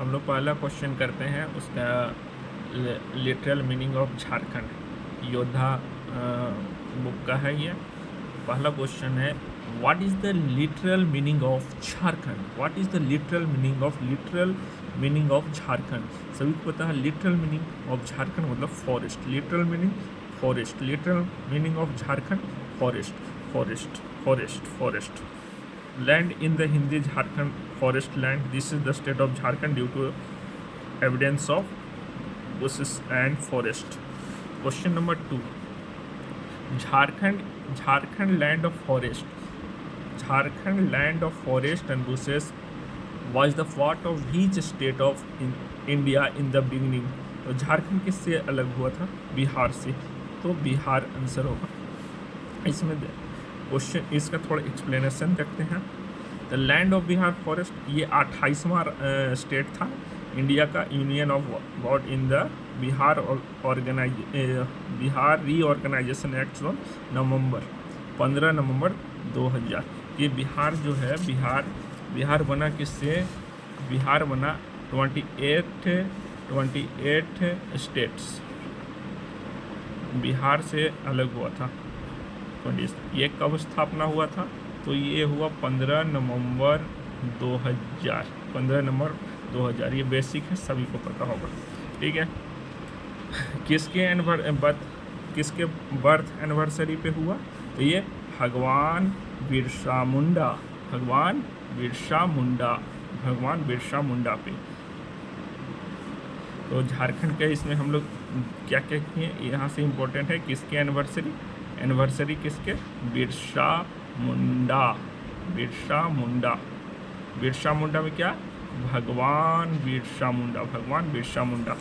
हम लोग पहला क्वेश्चन करते हैं, उसका लिटरल मीनिंग ऑफ झारखंड योद्धा बुक का है ये। पहला क्वेश्चन है, what is the literal meaning of Jharkhand? What is the literal meaning of Jharkhand? सभी को पता है लिटरल मीनिंग ऑफ झारखंड मतलब forest. Literal meaning forest. Literal meaning of Jharkhand forest, forest, forest, forest. Land in the Hindi Jharkhand forest land. This is the state of Jharkhand due to evidence of bushes and forest. Question number 2. Jharkhand land of forest. Jharkhand land of forest and bushes was the part of which state of India in the beginning? तो झारखंड किससे अलग हुआ था? बिहार से। तो Bihar answer होगा इसमें। Question इसका थोड़ा एक्सप्लेनेशन देखते हैं। The land of Bihar forest, ये 28वां स्टेट था इंडिया का। Union of what in the Bihar reorganisation act of 15 नवंबर 2000। ये बिहार जो है, बिहार बना किससे? बिहार बना 28 स्टेट्स बिहार से अलग हुआ था। ये कब स्थापना हुआ था? तो ये हुआ 15 नवंबर 2000। 15 नवंबर 2000, ये बेसिक है, सभी को पता होगा। ठीक है। किसके बर्थ एनिवर्सरी पे हुआ? तो ये भगवान बिरसा मुंडा पे। तो झारखंड के इसमें हम लोग क्या क्या किए, यहाँ से इम्पोर्टेंट है किसके एनिवर्सरी किसके? बिरसा मुंडा में क्या? भगवान बिरसा मुंडा।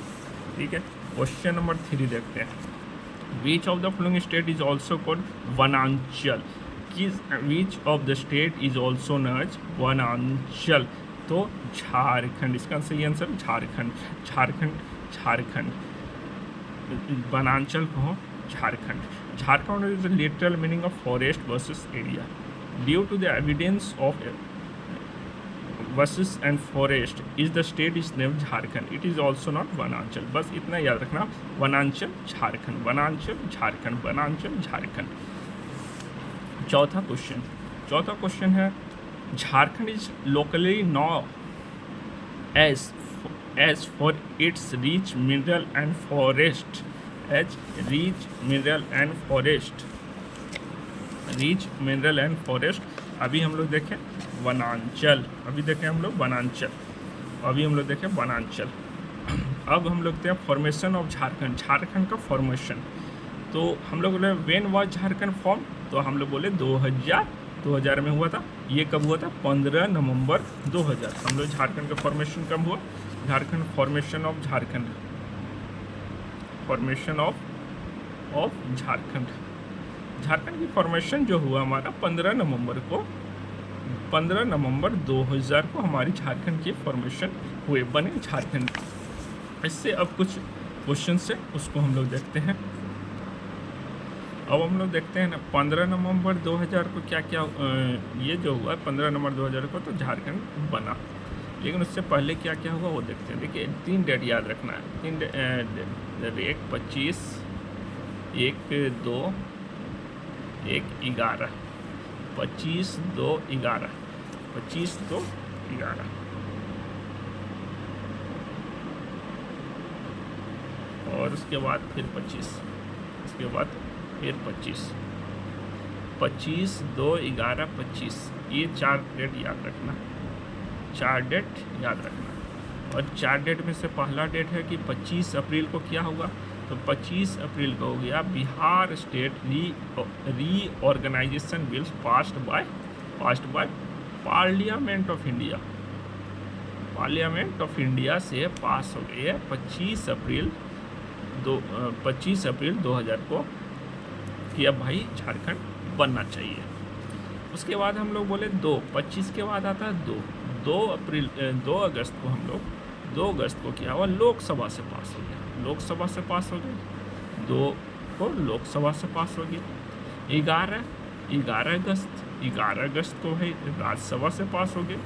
ठीक है। क्वेश्चन नंबर 3 देखते हैं। Which of the following state is also called Vananchal? Which of the state is also known as Vananchal? तो झारखंड इसका सही आंसर। झारखंड वनांचल कहो Jharkhand. Jharkhand is the literal meaning of forest versus area. Due to the evidence of versus and forest, is the state is named Jharkhand. It is also not Vananchal. बस इतना याद रखना, वनांचल झारखंड। चौथा क्वेश्चन है, Jharkhand is locally known as for its rich mineral and forest. Rich mineral and forest. अभी हम लोग देखें वनांचल। अब हम लोग देखते हैं फॉर्मेशन ऑफ झारखंड का फॉर्मेशन। तो हम लोग बोले व्हेन वाज झारखंड फॉर्म? तो हम लोग बोले 2000 में हुआ था। ये कब हुआ था? 15 नवंबर 2000। हम लोग झारखंड का फॉर्मेशन कब हुआ? फॉर्मेशन ऑफ झारखंड की फॉर्मेशन जो हुआ हमारा 15 नवंबर 2000 को हमारी झारखंड की फॉर्मेशन हुए, बने झारखंड। इससे अब कुछ क्वेश्चन से उसको हम लोग देखते हैं। अब हम लोग देखते हैं ना 15 नवंबर 2000 को क्या ये जो हुआ 15 नवंबर 2000 को तो झारखंड बना। लेकिन उससे पहले क्या हुआ वो देखते हैं। देखिए 3 डेट याद रखना है। 3 डेट 25, 1/2, 1/11। 25/2/11। और उसके बाद फिर 25। 25/2/11/25। ये 4 डेट याद रखना। और 4 डेट में से पहला डेट है कि 25 अप्रैल को क्या हुआ? तो 25 अप्रैल को हो गया Bihar state reorganisation bills passed by parliament of India से पास हो गई है 25 अप्रैल 2000 को कि अब भाई झारखंड बनना चाहिए। उसके बाद हम लोग बोले 25 के बाद आता है 2 अगस्त को हम लोग 2 अगस्त को क्या हुआ? लोकसभा से पास हो गया। 2 को लोकसभा से पास हो गया। 11 अगस्त को भाई राज्यसभा से पास हो गया।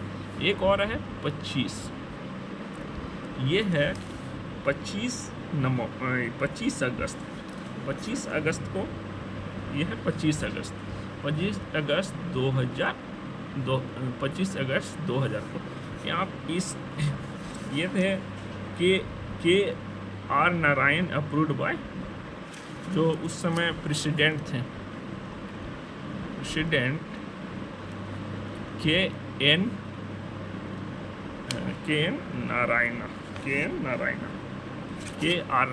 एक और है 25 ये है 25 अगस्त, 25 अगस्त को, ये है 25 अगस्त, 25 अगस्त 2000 को यहाँ इस ये थे के आर नारायण अप्रूव्ड बाय, जो उस समय प्रेसिडेंट थे, प्रेसिडेंट के एन नारायण, के आर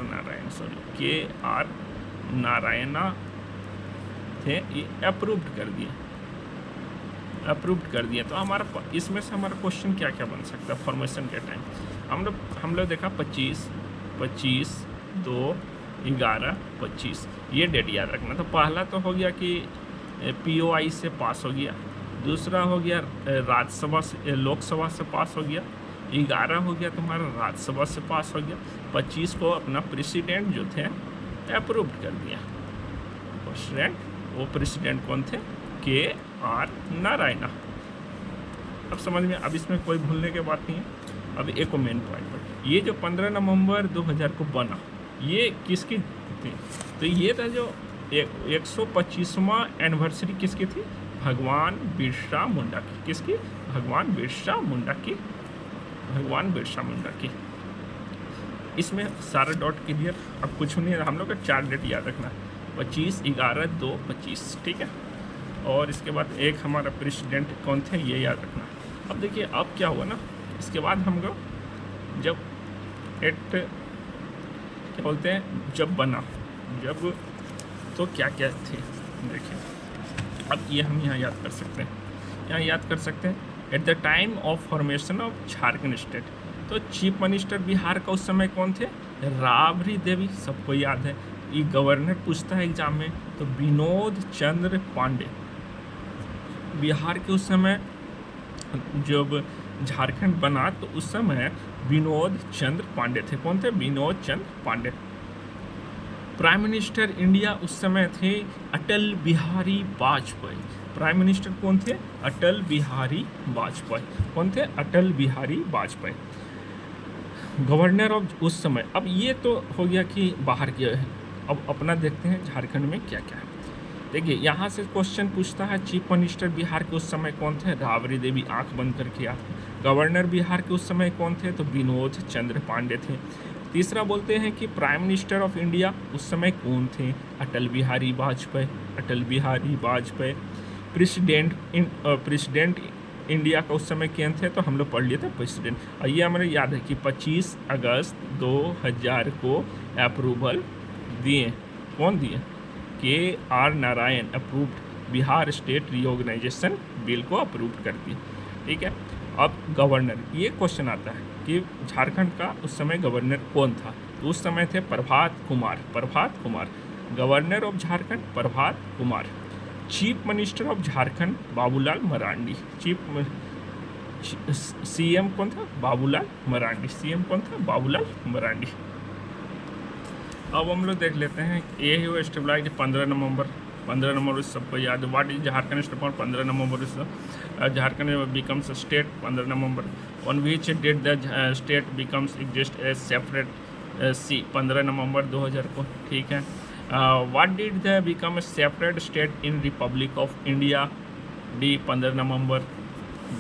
नारायणा थे, ये अप्रूव्ड कर दिया। तो हमारा इसमें से हमारा क्वेश्चन क्या क्या बन सकता है फॉर्मेशन के टाइम। हम लोग देखा 25, 2, 11, 25, ये डेट याद रखना। तो पहला तो हो गया कि POI से पास हो गया, दूसरा हो गया राज्यसभा से, लोकसभा से पास हो गया, 11 हो गया तुम्हारा राज्यसभा से पास हो गया, 25 को अपना प्रेसिडेंट जो थे अप्रूव कर दिया। वो प्रेसिडेंट कौन थे? के आर नारायणा। अब समझ में, अब इसमें कोई भूलने की बात नहीं है। अब एक मेन पॉइंट पर, ये जो 15 नवंबर 2000 को बना, ये किसकी थी? तो ये था जो 125वां एनिवर्सरी किसकी थी? भगवान बिरसा मुंडा की। किसकी? भगवान बिरसा मुंडा की। इसमें सारा डॉट क्लियर। अब कुछ नहीं है, हम लोग का 4 डेट याद रखना, 25, 11, 2, 25, ठीक है। और इसके बाद एक हमारा प्रेसिडेंट कौन थे, ये याद रखना। अब देखिए अब क्या हुआ ना, इसके बाद हम लोग जब क्या बोलते हैं, जब बना, जब तो क्या क्या थे देखिए। अब ये हम यहाँ याद कर सकते हैं, at the time of formation of Jharkhand state. तो चीफ मिनिस्टर बिहार का उस समय कौन थे? राबड़ी देवी, सबको याद है। ये गवर्नर पूछता है एग्जाम में, तो विनोद चंद्र पांडे। बिहार के उस समय जब झारखंड बना तो उस समय विनोद चंद्र पांडे थे। कौन थे? विनोद चंद्र पांडे। प्राइम मिनिस्टर इंडिया उस समय थे अटल बिहारी वाजपेयी। प्राइम मिनिस्टर कौन थे? अटल बिहारी वाजपेयी। कौन थे? अटल बिहारी वाजपेयी। गवर्नर ऑफ उस समय, अब ये तो हो गया कि बाहर के है। अब अपना देखते हैं झारखंड में क्या क्या है। देखिए यहाँ से क्वेश्चन पूछता है, चीफ मिनिस्टर बिहार के उस समय कौन थे? राबड़ी देवी, आंख बंद करके याद। गवर्नर बिहार के उस समय कौन थे? तो विनोद चंद्र पांडे थे। तीसरा बोलते हैं कि प्राइम मिनिस्टर ऑफ इंडिया उस समय कौन थे? अटल बिहारी वाजपेयी। प्रेसिडेंट इंडिया का उस समय कौन थे? तो हम लोग पढ़ लिए थे प्रेसिडेंट। और ये हमें याद है कि 25 अगस्त 2000 को अप्रूवल दिए। कौन दिए? K R Narayan approved, Bihar state reorganisation bill को अप्रूव कर दिया, ठीक है। अब गवर्नर, ये क्वेश्चन आता है कि झारखंड का उस समय गवर्नर कौन था? तो उस समय थे Prabhat Kumar. Governor of Jharkhand Prabhat Kumar. Chief minister of Jharkhand Babulal Marandi. CM कौन था? बाबूलाल मरांडी। अब हम लोग देख लेते हैं, ये हुआ स्टेबलाइज 15 नवंबर सबको याद है। What is Jharkhand state? 15 November Jharkhand becomes state 15 November. On which date the state becomes exist as separate? 15 नवंबर 2000 को, ठीक है। What did the become a separate state in republic of India? 15 November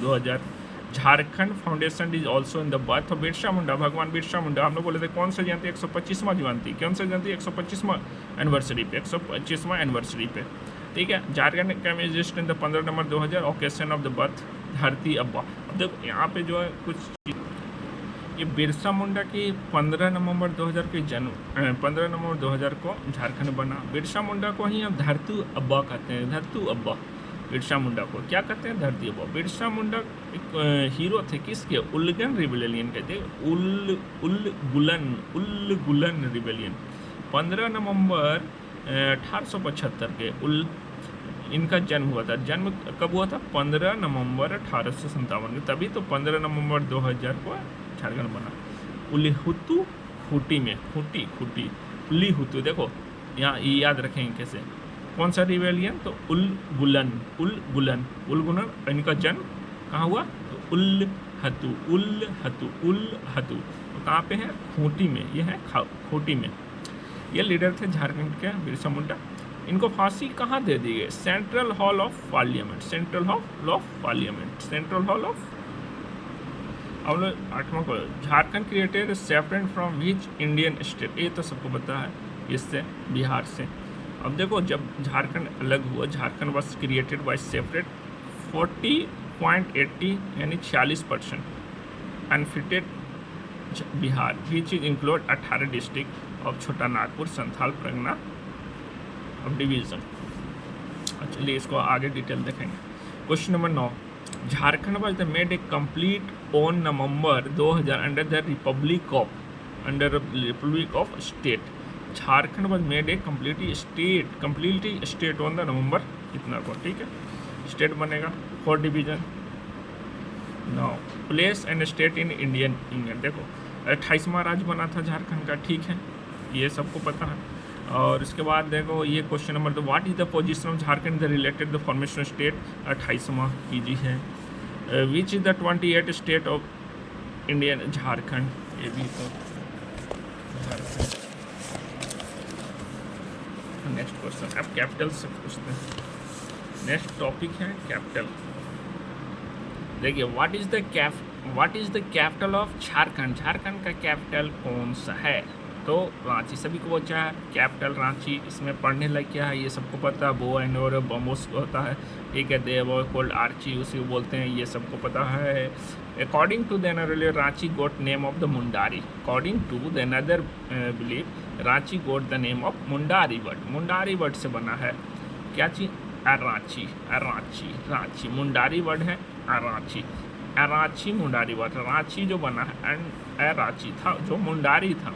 2000। Jharkhand foundation is also in the birth of Birsa Munda, भगवान बिरसा मुंडा। हम लोग बोले थे कौन सा जयंती? 125वां जयंती। कौन सा जयंती? 125वां एनिवर्सरी पे, 125वां एनिवर्सरी पे, ठीक है। Jharkhand came exist in the 15 November 2000, occasion of the birth Dharti Aaba. अब देखो यहाँ पे जो है कुछ, ये बिरसा मुंडा की 15 नवंबर 2000 के जन्म, 15 नवंबर 2000 को झारखंड बना। बिरसा मुंडा को ही अब धरती अब्बा कहते हैं, धरती अब्बा। बिरसा मुंडा को क्या कहते हैं? धरती अब्बा। बिरसा मुंडा एक हीरो थे किसके? उल्गुन रिबेलियन कहते हैं, उल्गुलन रिबेलियन। 15 नवंबर 1875 के इनका जन्म हुआ था। जन्म कब हुआ था? 15 नवंबर 1857 के। तभी तो 15 नवंबर 2000 को झारखंड बना। उलिहुतु खूटी में, खूटी उलिहुतु, देखो यहाँ ये याद रखेंगे कैसे, कौन सा रिबेलियन? तो उल्गुलन। इनका जन्म कहाँ हुआ? तो हतु, उल हतु। तो कहाँ पे है? खूंटी में। ये है खूंटी में। ये लीडर थे झारखंड के बिरसा मुंडा। इनको फांसी कहाँ दे दी गई? Central hall of parliament, central hall of parliament, central hall of. अब लोग 8वां को, Jharkhand created separate from which Indian state? ये तो सबको पता है, इससे बिहार से। अब देखो, जब झारखंड अलग हुआ, Jharkhand was created by separate 40.80 यानी 46% unfitted Bihar which is include 18 district of Chota Nagpur Santhal Pargana of division. चलिए इसको आगे डिटेल देखेंगे। Question number 9, Jharkhand was made a complete on November 2000 under the republic of state. Jharkhand was made a completely state on the November कितना को, ठीक है, state बनेगा 4 division. Now place and state in Indian. देखो 28वां राज्य बना था झारखंड का, ठीक है, ये सबको पता है। और इसके बाद देखो ये question number 2, what is the position of Jharkhand the related the formation state? 28वां ईजी है। Which is the 28 state of Indian? Jharkhand, ये भी तो झारखंड। नेक्स्ट क्वेश्चन, अब कैपिटल से पूछते हैं। नेक्स्ट टॉपिक है कैपिटल। देखिए, what is the capital of Jharkhand? Jharkhand का कैपिटल कौन सा है? तो रांची। सभी को बचा है कैपिटल रांची। इसमें पढ़ने लग क्या है, ये सबको पता है। बो एंड और बमोस होता है, ठीक है। देव कोल्ड आर्ची उसी को बोलते हैं, ये सबको पता है। According to the another Ranchi got name of the Mundari. According to the another believe Ranchi got the name of Mundari word. Mundari word से बना है क्या चीज? अरांची, अरांची, रांची। मुंडारी वर्ड है अरांची, अरांची मुंडारी वर्ड। रांची जो बना है एंड अरांची था, जो मुंडारी था,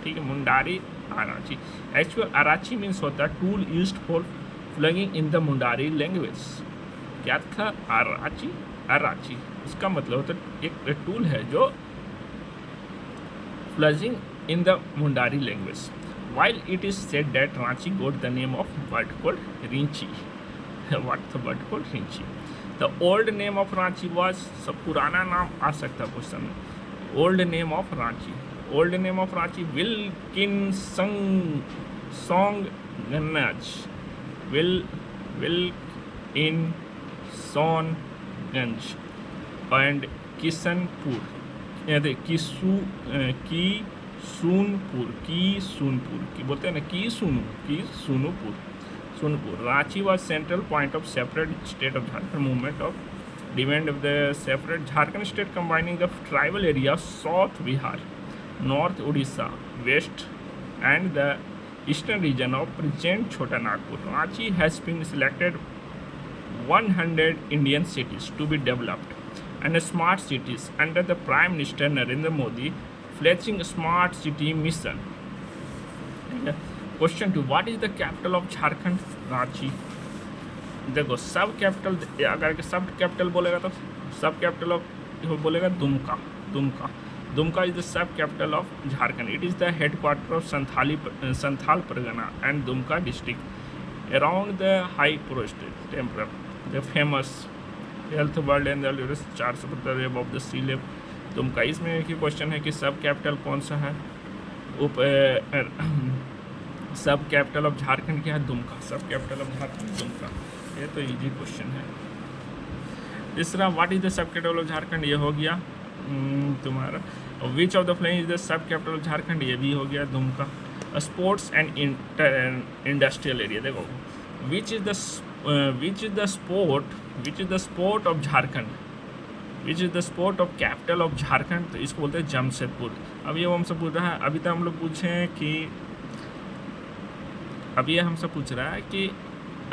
ठीक है, मुंडारी अरांची। एक्चुअल अरांची मीन्स होता है tool used for flogging in the Mundari language. क्या था? अरांची, अरांची। इसका मतलब होता है एक टूल है जो flogging in the Mundari language. While it is said that Ranchi got the name of word called Rinchi. What the word called Rinchi? The old name of Ranchi was, सब पुराना नाम आ सकता है क्वेश्चन में। Old name of Ranchi. Old name of Ranchi Wilkinsonganj. Wilkinsonganj and Kishanpur. Sonpur की बोलते हैं ना, Sonpur. Ranchi was central point of separate state of Jharkhand movement of demand of the separate Jharkhand state combining the tribal area south Bihar, north Orissa, west and the eastern region of present Chota Nagpur. Ranchi has been selected 100 Indian cities to be developed and smart cities under the prime minister Narendra Modi फ्लैचिंग smart city mission. Question 2, what is the capital of Jharkhand? Ranchi. देखो सब capital, अगर सब capital बोलेगा तो सब capital of बोलेगा Dumka. Dumka is the sub capital of Jharkhand. It is the headquarter of Santhal Pargana and Dumka district around the high post temperature, the famous health world and the 470 above the sea level. Dumka. इसमें एक ही question है कि सब capital कौन सा है? सब कैपिटल ऑफ झारखंड क्या है? दुमका। सब कैपिटल ऑफ झारखंड दुमका। ये तो इजी क्वेश्चन है। तीसरा, what is the sub capital of Jharkhand? ये हो गया तुम्हारा। Which of the following is the sub capital of Jharkhand? ये भी हो गया Dumka. Sports and industrial area. देखो which is the sport of Jharkhand? Which is the sport of capital of Jharkhand? तो इसको बोलते हैं जमशेदपुर। अब ये हमसे पूछ रहा है, अभी तक हम लोग पूछे हैं कि अब ये हमसे पूछ रहा है कि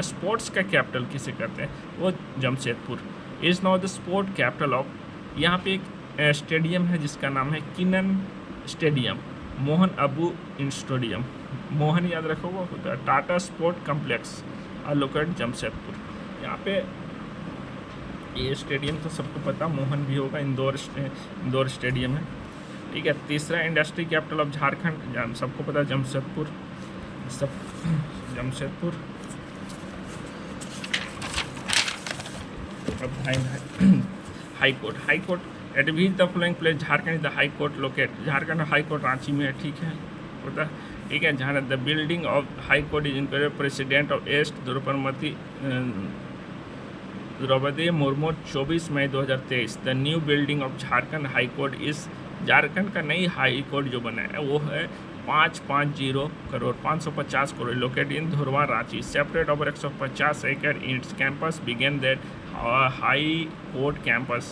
स्पोर्ट्स का कैपिटल किसे कहते हैं? वो Jamshedpur. Is not the sport capital of, यहाँ पे एक स्टेडियम है जिसका नाम है किनन स्टेडियम, मोहन अबू स्टेडियम, मोहन याद रखोगे होता है। Tata sport complex are located Jamshedpur. यहाँ पे ये स्टेडियम तो सबको पता, मोहन भी होगा, इंदौर स्टेडियम है, ठीक है। तीसरा, इंडस्ट्री कैपिटल ऑफ झारखंड, सबको पता जमशेदपुर, जमशेदपुर। अब high court at which the following place Jharkhand is the high court locate, Jharkhand high court Ranchi में है, ठीक है होता ठीक है। जहाँ the building of high court is inquire president of एस्ट Draupadi Murmu 24 May 2023। The new building of Jharkhand high court इस झारखंड का नई हाई कोर्ट जो बना है वो है 550 crore 550 crore located in Dhurwa Ranchi, separate over 150 acre its campus began that high court campus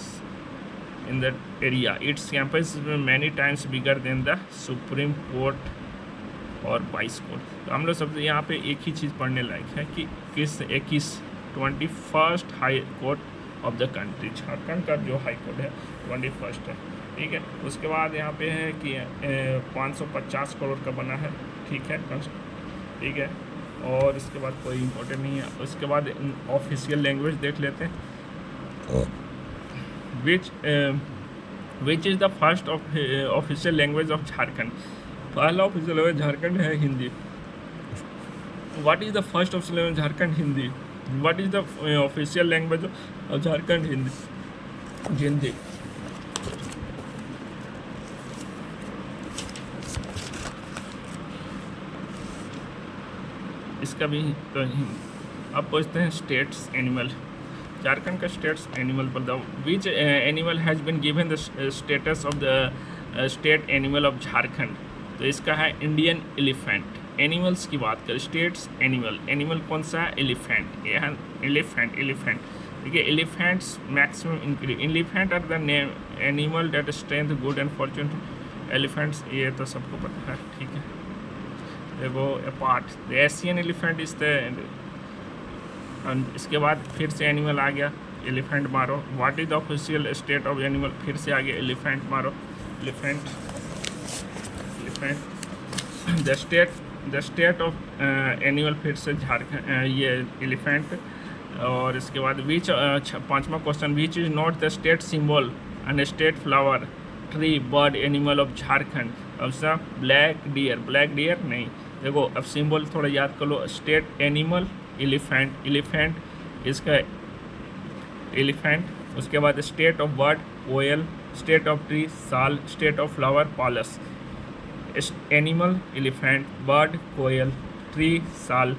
in that area. Its campus is many times bigger than the Supreme Court और 22 court. तो हम लोग सबसे यहाँ पे एक ही चीज़ पढ़ने लायक है कि किस 21 high court of the country, Jharkhand का जो हाई कोर्ट है 21 है, ठीक है। उसके बाद यहाँ पे है कि 550 करोड़ का बना है, ठीक है, ठीक है। और इसके बाद कोई इम्पोर्टेंट नहीं है। उसके बाद ऑफिशियल लैंग्वेज देख लेते हैं। विच is the first official language of Jharkhand. पहला ऑफिशियल लैंग्वेज झारखंड है Hindi. What is the first official language Jharkhand Hindi. What is the official language of Jharkhand Hindi. Hindi. इसका भी तो अब पूछते हैं स्टेट्स एनिमल। झारखंड का स्टेट्स एनिमल पर the which animal has been given the status of the state animal of Jharkhand. तो इसका है इंडियन एलिफेंट। एनिमल्स की बात करें, स्टेट्स एनिमल, एनिमल कौन सा है, एलिफेंट। यह एलिफेंट ठीक है। Elephants maximum increase, elephant are the animal that strength good and fortune. Elephants ये तो सबको पता है, ठीक है। देखो apart the Asian elephant is the, इसके बाद फिर से एनिमल आ गया, एलिफेंट मारो। What is the official state of animal, फिर से आ गया एलिफेंट मारो, elephant. The state of animal फिर से झारखंड, ये एलिफेंट। और इसके बाद विच, 5वां question, which is not the state symbol and state flower tree bird animal of Jharkhand. अब सब ब्लैक डियर नहीं। देखो अब सिंबल थोड़ा याद कर लो। स्टेट एनिमल एलिफेंट इसका एलिफेंट। उसके बाद state of bird koel, state of tree sal, state of flower palash. Animal elephant, bird koel, tree sal,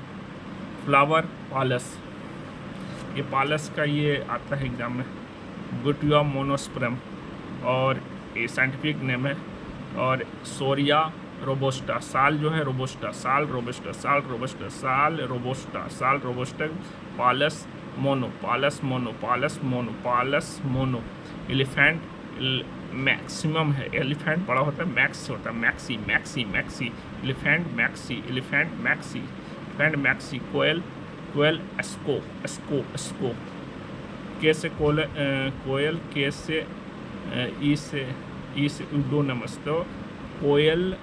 flower palash. ये पालस का ये आता है एग्जाम में, गुटिया मोनोस्पर्म, और ये साइंटिफिक नेम है। और सोरिया रोबोस्टा, साल जो है robusta, sal robusta, palash mono. Elephant maximum है, एलिफेंट बड़ा होता है, मैक्स होता है, मैक्सी। Elephant maxi. कोयल एस्को। के से कोयल, के से ई से दो नमस्तो। कोयल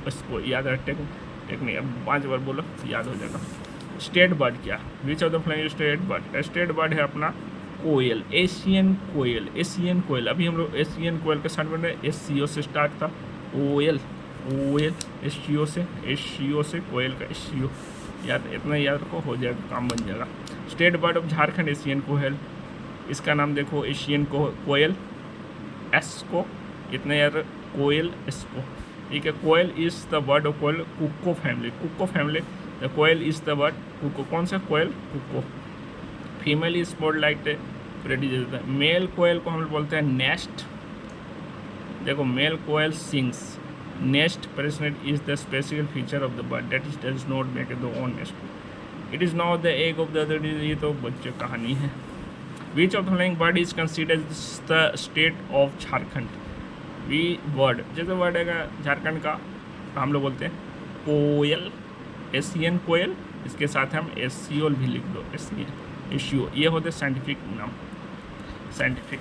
एस्को याद रख टेक्निक। अब 5 बार बोलो याद हो जाएगा। स्टेट बर्ड क्या, विच of the flying state bird है अपना कोयल, एशियन कोयल। अभी हम लोग एशियन कोयल का स्टार्ट बन रहे हैं, SCO से स्टार्ट था, कोयल SCO से कोयल का SCO, याद इतना याद रखो, हो जाएगा, काम बन जाएगा। State bird of Jharkhand Asian koel, इसका नाम देखो एशियन कोयल एस्को, इतना याद, कोयल एस्को, ठीक है। Koel is the bird of koel cuckoo family. The koel is the bird cuckoo, कौन सा कोयल, cuckoo. Female is spot light predator. Male कोयल को हम लोग बोलते हैं नेस्ट। देखो male koel sings, nest present is the specific feature of the bird that is does not make the own nest. It is not the egg of the other, ये तो बच्चे कहानी है। विच of the following bird is considered the state of Jharkhand. We word, जैसे word है झारखंड का, हम लोग बोलते हैं कोयल, एशियन कोयल, इसके साथ हम SCO भी लिख दो, SCO, ये होते साइंटिफिक नाम, साइंटिफिक।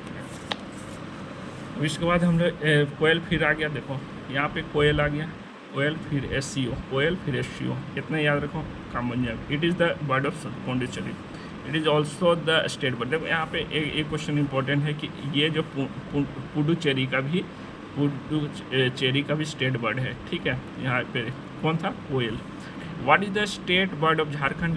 इसके बाद हम लोग कोयल फिर आ गया, देखो यहाँ पे कोयल आ गया, कोयल फिर SCO, इतना याद रखो, काम बन जाएगा। It is the bird of Pondicherry. It is also the state bird. देखो यहाँ पे एक क्वेश्चन इंपॉर्टेंट है कि ये जो पुडुचेरी का भी स्टेट बर्ड है, ठीक है। यहाँ पे कौन था, कोयल। What is the state bird of Jharkhand,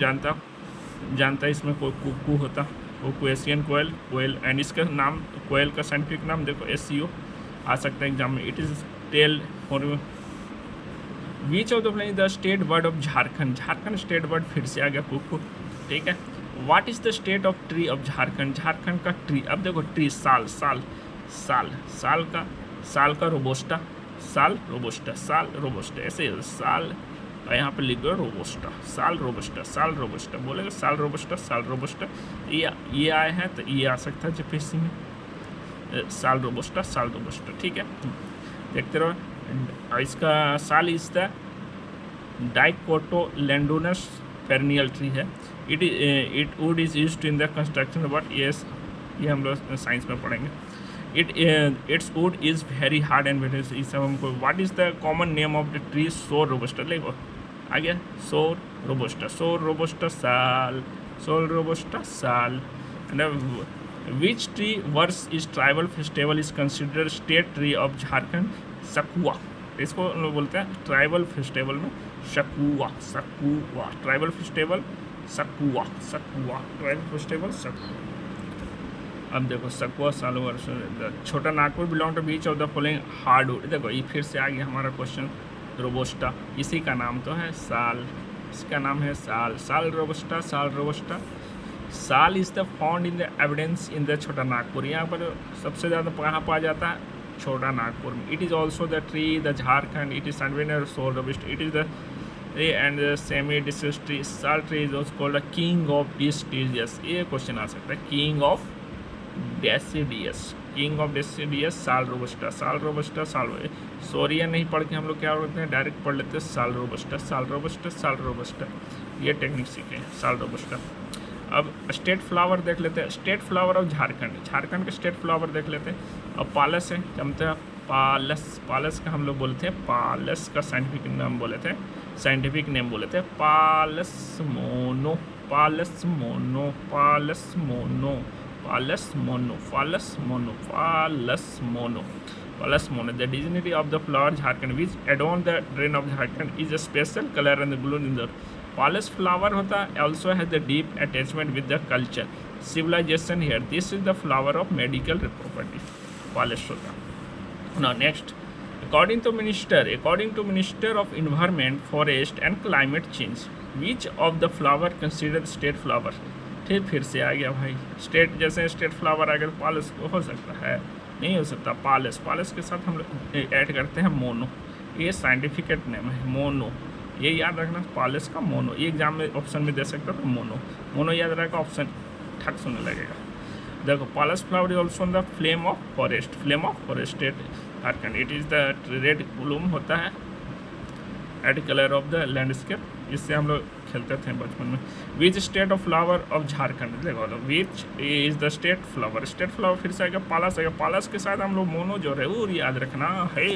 जानता इसमें कोई कुक्कू होता, ओक्वेशियन कोयल, कोयल, एंड इसका नाम, कोयल का साइंटिफिक नाम देखो SCO आ सकता है एग्जाम में। It is tell for which of the state bird of Jharkhand, Jharkhand state bird फिर से आ गया कुकू, ठीक है। What is the state of tree of Jharkhand, Jharkhand का ट्री, अब देखो ट्री साल, साल साल साल का robusta, sal robusta, sal robusta, ऐसे साल, और यहाँ पे लिख दो robusta, sal robusta, sal robusta, बोलेगा साल रोबोस्टा, साल रोबोस्टा, ये आए हैं तो ये आ सकता है JPSC में, साल रोबोस्टा, साल रोबोस्टा, ठीक है। देखते रहो। इसका साल इज द डाइकोटोलेंडोनस पेरिनियल ट्री है। It would is used in the construction, but yes, ये हम लोग साइंस में पढ़ेंगे। It's would is very hard and very, इस सब हमको। What is the common name of the tree, सोर रोबोस्टा, देखो आ गया सोर रोबोस्टा, सोर रोबोस्टा साल, सोर रोबोस्टा साल। And which tree worse is tribal festival is considered state tree of Jharkhand, sakhua, इसको हम लोग बोलते हैं ट्राइबल फेस्टिवल में sakhua, sakhua, tribal festival sakhua, sakhua, tribal festival sakhua. अब देखो सकुआ सालों वर्ष, Chota Nagpur belong to beech of the following hardwood, देखो ये फिर से आ गया हमारा क्वेश्चन, रोबोस्टा, इसी का नाम तो है साल, इसका नाम है साल, साल रोबोस्टा, साल रोबोस्टा। साल is the found in the evidence in the छोटा नागपुर, यहाँ पर सबसे ज़्यादा कहाँ पाया जाता है, छोटा नागपुर में। It is also the tree the Jharkhand, it is सनविनर सोल robust, it is the and semi district tree, sal tree is also called the king of deciduous, ये क्वेश्चन आ सकता है, king of deciduous, king of deciduous, sal robusta, sal robusta, sal, सोरिया नहीं पढ़ के हम लोग क्या करते हैं, डायरेक्ट पढ़ लेते हैं साल robusta, sal robusta, sal robusta, ये टेक्निक सीखे हैं, साल रोबस्टा। अब स्टेट फ्लावर देख लेते हैं, state flower of Jharkhand, Jharkhand के स्टेट फ्लावर देख लेते हैं। अब पालस है, जमते हैं पालस, पालस का हम लोग बोलते हैं, पालस का साइंटिफिक नाम बोले थे, साइंटिफिक नेम बोले थे palash mono, palash mono, palash mono, palash mono, palash mono, palash mono, palash mono. The dignity of the flower Jharkhand which adorn the drain of Jharkhand is a special colour and glow in the palash flower होता है, also has the deep attachment with the culture civilization here, this is the flower of medical property, पालस होता है। Now next, according to minister of environment forest and climate change, which of the flower considered state flower, ठीक फिर से आ गया भाई, state जैसे स्टेट फ्लावर आ गया तो पालस हो सकता है, नहीं हो सकता, पालस, पालस के साथ हम लोग ऐड करते हैं मोनो, ये साइंटिफिक नेम है मोनो, ये याद रखना, पालस का मोनो, ये एग्जाम में ऑप्शन में दे सकते हो, मोनो, मोनो याद रहेगा, ऑप्शन ठक सुनने लगेगा। देखो palash flower is also the flame of forest, flame of forest state Jharkhand, it is the red bloom होता है, red colour of the landscape, इससे हम लोग खेलते थे बचपन में। Which state of flower of Jharkhand, देखो which is the state flower, state flower फिर से आएगा पालस, आएगा पालस के साथ हम लोग मोनो जरूर याद रखना है,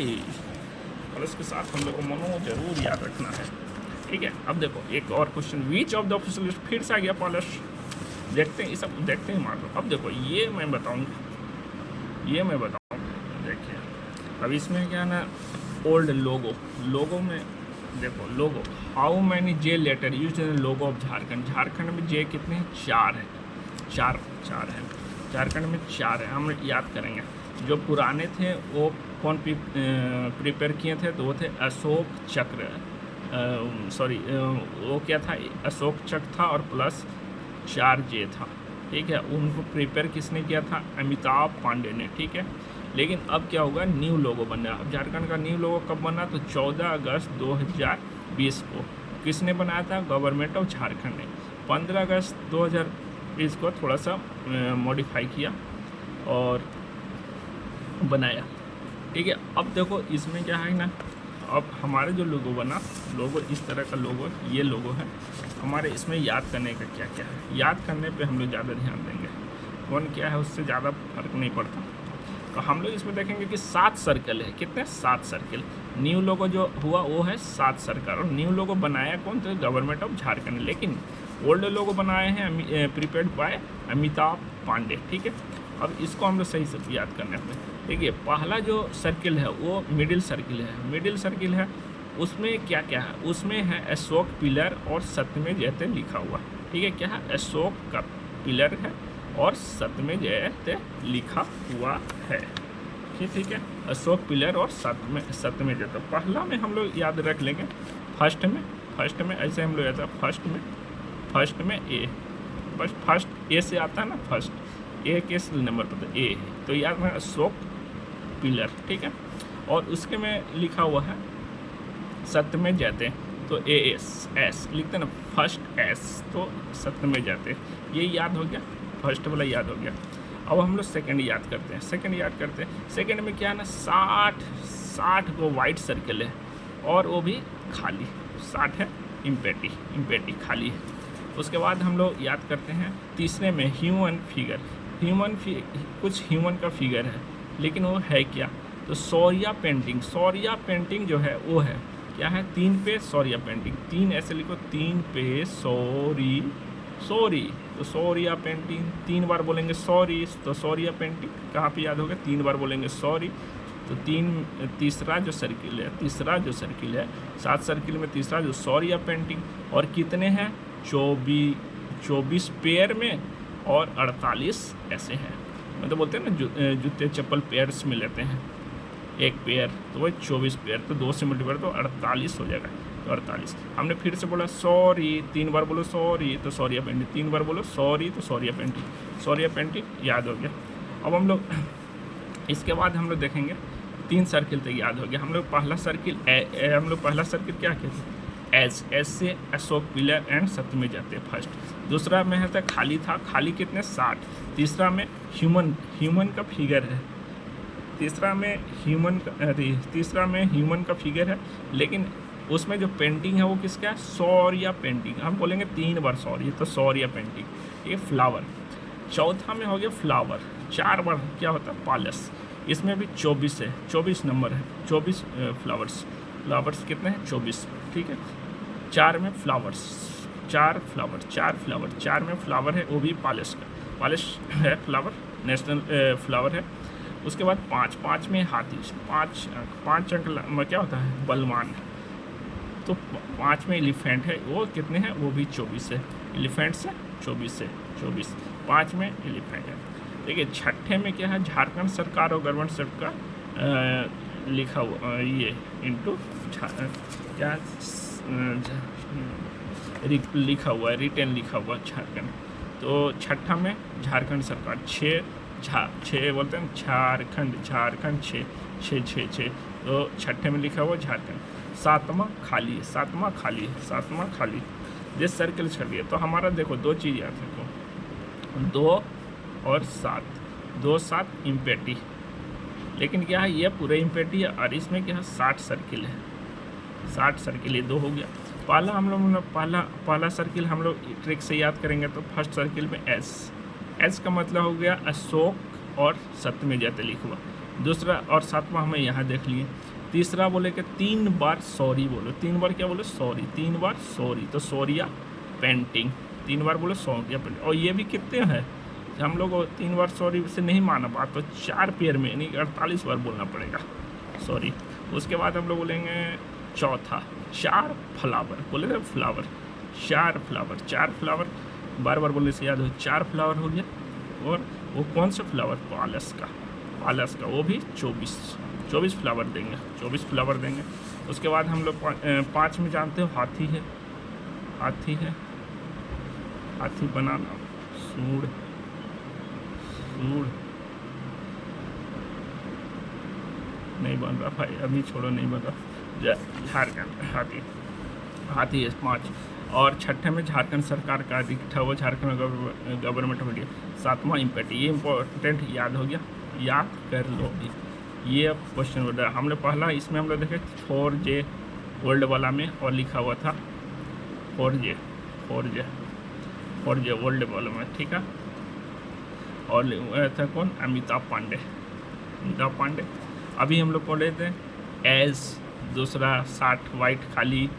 पालस के साथ हम लोग को मोनो जरूर याद रखना है, ठीक है। अब देखो एक और question, which of the official, फिर से आ गया पालस, देखते हैं ये सब देखते हैं, मान लो। अब देखो ये मैं बताऊँगा, देखिए अब इसमें क्या ना, ओल्ड लोगो, लोगो में देखो logo, how many J letter use in logo of Jharkhand, Jharkhand में जे कितने हैं, 4 है, चार है, झारखंड में 4 है, हम याद करेंगे। जो पुराने थे वो कौन प्रिपेयर किए थे, तो वो थे अशोक चक्र, सॉरी वो क्या था, अशोक चक्र था और प्लस 4 जे था, ठीक है। उनको प्रिपेयर किसने किया था, अमिताभ पांडे ने, ठीक है। लेकिन अब क्या होगा, न्यू लोगो बन रहा है। अब झारखंड का न्यू लोगो कब बना, तो 14 अगस्त 2020 को किसने बनाया था, गवर्नमेंट ऑफ झारखंड ने। 15 अगस्त 2020 को थोड़ा सा मॉडिफाई किया और बनाया, ठीक है। अब देखो इसमें क्या है ना, अब हमारे जो लोगो बना, लोगो इस तरह का लोगो, ये लोगो है हमारे, इसमें याद करने का क्या क्या है, याद करने पे हम लोग ज़्यादा ध्यान देंगे, कौन क्या है उससे ज़्यादा फर्क नहीं पड़ता। तो हम लोग इसमें देखेंगे कि 7 सर्कल है, कितने, 7 सर्कल, न्यू लोगो जो हुआ वो है 7 सर्कल, और न्यू लोगो बनाया कौन, तो गवर्नमेंट ऑफ झारखंड, लेकिन ओल्ड लोगो बनाए हैं प्रिपेयर्ड बाय अमिताभ पांडे, ठीक है। अब इसको हम लोग सही से याद करने पे, देखिए पहला जो सर्किल है वो मिडिल सर्किल है, मिडिल सर्किल है, उसमें क्या क्या है, उसमें है अशोक पिलर और सत्यमेव जयते लिखा हुआ, ठीक है। क्या है, अशोक का पिलर है और सतमें जयते लिखा हुआ है। ठीक है, अशोक पिलर और सतमें जयते। पहला में हम लोग याद रख लेंगे, फर्स्ट में ऐसे हम लोग आता है फर्स्ट में ए, फर्स्ट ए से आता है ना, फर्स्ट ए के नंबर पर तो ए, तो याद में अशोक पिलर। ठीक है, और उसके में लिखा हुआ है सतमें जयते, तो ए एस लिखते हैं ना, फर्स्ट एस, तो सतमें जयते, ये याद हो गया, फर्स्ट वाला याद हो गया। अब हम लोग सेकंड याद करते हैं। सेकंड में क्या है ना, 60 को वाइट सर्कल है और वो भी खाली, 60 है इम्पेटी खाली है। उसके बाद हम लोग याद करते हैं तीसरे में ह्यूमन फिगर, कुछ ह्यूमन का फिगर है, लेकिन वो है क्या, तो सौर्या पेंटिंग जो है वो है क्या है, 3 पे सौर्या पेंटिंग, 3 ऐसे लिखो, 3 पे सॉरी, तो सौर्या पेंटिंग 3 बार बोलेंगे सॉरी, तो सौर्या पेंटिंग कहाँ पे याद होगा, 3 बार बोलेंगे सॉरी, तो तीसरा जो सर्किल है 7 सर्किल में तीसरा जो सौर्या पेंटिंग, और कितने हैं, 24 पेयर में और 48 ऐसे हैं, मतलब बोलते हैं ना जूते चप्पल पेयर्स में लेते हैं, एक पेयर तो वही 24 पेयर, तो 2 से मल्टीप्लाई तो 48 हो जाएगा, तो 48। हमने फिर से बोला सॉरी, 3 बार बोलो सॉरी, तो सौर्या पेंटिंग, 3 बार बोलो सॉरी, तो सौर्या पेंटिंग याद हो गया। अब हम लोग इसके बाद हम लोग देखेंगे 3 सर्किल तो याद हो गया। हम लोग पहला सर्किल क्या कहते हैं, एस से अशोक पिलर एंड सतमें जाते हैं फर्स्ट। दूसरा में है था खाली कितने, 60। तीसरा में ह्यूमन का फिगर है, तीसरा में ह्यूमन का फिगर है, लेकिन उसमें जो पेंटिंग है वो किसका है, सौर्या पेंटिंग, हम बोलेंगे 3 बार सॉरी, तो सौर्या पेंटिंग, ये फ्लावर। चौथा में हो गया फ्लावर, 4 बार क्या होता है, पालस, इसमें भी 24 है, 24 नंबर है, 24 फ्लावर्स कितने हैं, 24। ठीक है, 4 में चार में फ्लावर है, वो भी पालस है, फ्लावर नेशनल फ्लावर है। उसके बाद 5 में हाथी, 5 अंक में क्या होता है, बलवान, तो 5 में एलिफेंट है, वो कितने हैं, वो भी 24 है, एलिफेंट से 24, 5 में एलिफेंट है। देखिए छठे में क्या है, झारखंड सरकार और गवर्नमेंट सरकार लिखा हुआ, ये इंटू क्या लिखा हुआ है, रिटेन लिखा हुआ झारखंड, तो छठा में झारखंड सरकार, 6 बोलते हैं झारखंड 6, तो छठे में लिखा हुआ झारखंड। सातवां खाली, जिस सर्कल छड़िए, तो हमारा देखो 2 चीज़ याद रखो, 2 और 7 इम्पेटी, लेकिन क्या है, ये पूरे इम्पेटी है, और इसमें क्या है 60 सर्किल है, 60 सर्किल, ये 2 हो गया। पहला सर्किल हम लोग ट्रिक से याद करेंगे, तो फर्स्ट सर्किल में एस का मतलब हो गया अशोक और सतमें जयते लिखा हुआ। दूसरा और 7वां हमें यहाँ देख लिए। तीसरा बोले कि 3 बार सॉरी बोलो, 3 बार क्या बोलो, सॉरी, 3 बार सॉरी, तो सौर्या पेंटिंग, 3 बार बोलो सौर्या पेंटिंग। और ये भी कितने हैं, हम लोग 3 बार सॉरी से नहीं माना बात, तो 4 पेयर में यानी 48 बार बोलना पड़ेगा सॉरी। उसके बाद हम लोग बोलेंगे चौथा 4 फ्लावर, बोले थे फ्लावर, 4 फ्लावर बार बोलने से याद हो, 4 फ्लावर हो गया। और वो कौन सा फ्लावर, पालस का, वो भी 24 फ्लावर देंगे, उसके बाद हम लोग 5 में जानते हो हाथी है, हाथी बनाना, सूढ़ नहीं बन रहा भाई, अभी छोड़ो, नहीं बन रहा, झारखंड हाथी है 5। और छठे में झारखंड सरकार का दिखा हुआ, झारखंड गवर्नमेंट ऑफ इंडिया। 7वां इम्पेटी, ये इम्पोर्टेंट याद हो गया, याद कर लो, ये क्वेश्चन बता। हमने पहला इसमें हम लोग देखे 4J वर्ल्ड वाला में, और लिखा हुआ था 4J वर्ल्ड वाला में, ठीक है। और था कौन, अमिताभ पांडे। अभी हम लोग पढ़े थे एज, दूसरा 60 वाइट खाली,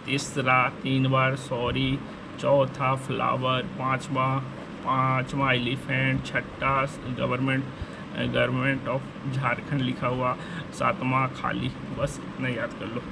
तीसरा 3 बार सॉरी, चौथा फ्लावर, पाँचवा एलिफेंट, छठा गवर्नमेंट ऑफ झारखंड लिखा हुआ, 7वां खाली। बस इतना याद कर लो।